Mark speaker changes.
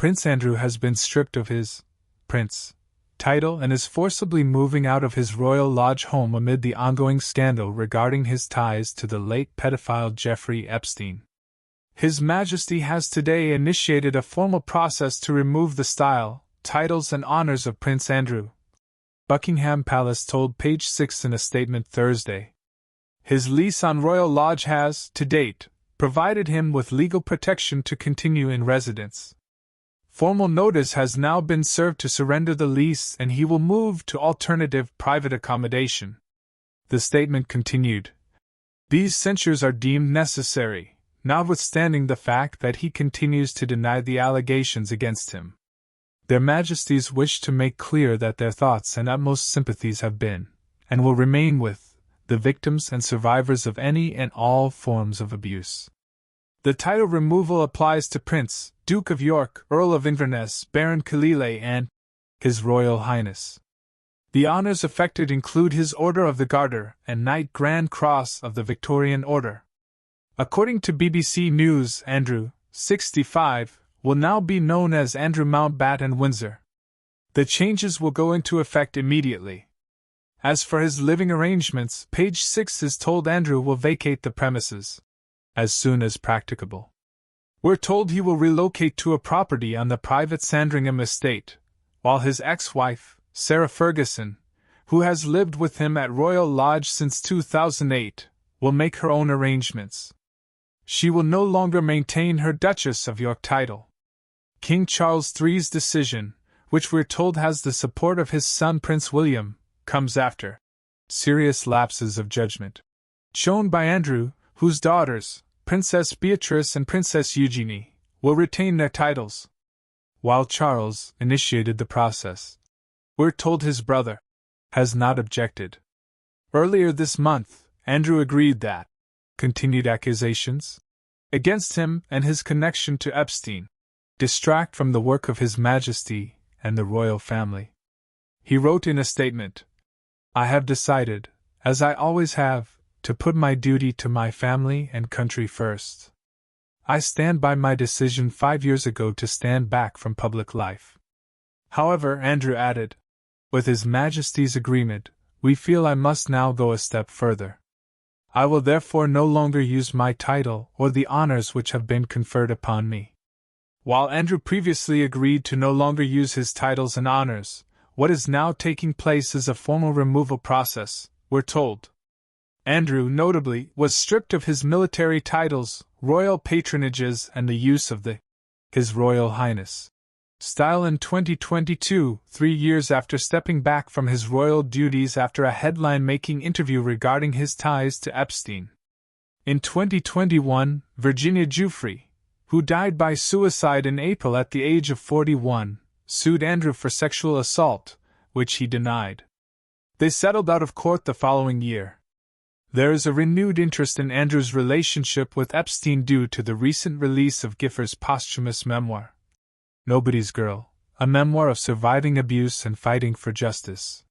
Speaker 1: Prince Andrew has been stripped of his prince title and is forcibly moving out of his Royal Lodge home amid the ongoing scandal regarding his ties to the late pedophile Jeffrey Epstein. His Majesty has today initiated a formal process to remove the style, titles and honors of Prince Andrew, Buckingham Palace told Page 6 in a statement Thursday. His lease on Royal Lodge has, to date, provided him with legal protection to continue in residence. Formal notice has now been served to surrender the lease and he will move to alternative private accommodation. The statement continued. These censures are deemed necessary, notwithstanding the fact that he continues to deny the allegations against him. Their Majesties wish to make clear that their thoughts and utmost sympathies have been, and will remain with, the victims and survivors of any and all forms of abuse. The title removal applies to Prince, Duke of York, Earl of Inverness, Baron Killyleagh and His Royal Highness. The honours affected include his Order of the Garter and Knight Grand Cross of the Victorian Order. According to BBC News, Andrew, 65, will now be known as Andrew Mountbatten Windsor. The changes will go into effect immediately. As for his living arrangements, Page 6 is told Andrew will vacate the premises as soon as practicable. We're told he will relocate to a property on the private Sandringham estate, while his ex-wife, Sarah Ferguson, who has lived with him at Royal Lodge since 2008, will make her own arrangements. She will no longer maintain her Duchess of York title. King Charles III's decision, which we're told has the support of his son Prince William, comes after serious lapses of judgment shown by Andrew, whose daughters, Princess Beatrice and Princess Eugenie, will retain their titles, while Charles initiated the process. We're told his brother has not objected. Earlier this month, Andrew agreed that continued accusations against him and his connection to Epstein distract from the work of His Majesty and the royal family. He wrote in a statement, "I have decided, as I always have, to put my duty to my family and country first. I stand by my decision 5 years ago to stand back from public life." However, Andrew added, "With His Majesty's agreement, we feel I must now go a step further. I will therefore no longer use my title or the honors which have been conferred upon me." While Andrew previously agreed to no longer use his titles and honors, what is now taking place is a formal removal process, we're told. Andrew, notably, was stripped of his military titles, royal patronages, and the use of the His Royal Highness style in 2022, 3 years after stepping back from his royal duties after a headline-making interview regarding his ties to Epstein. In 2021, Virginia Giuffre, who died by suicide in April at the age of 41, sued Andrew for sexual assault, which he denied. They settled out of court the following year. There is a renewed interest in Andrew's relationship with Epstein due to the recent release of Gifford's posthumous memoir, Nobody's Girl, a memoir of surviving abuse and fighting for justice.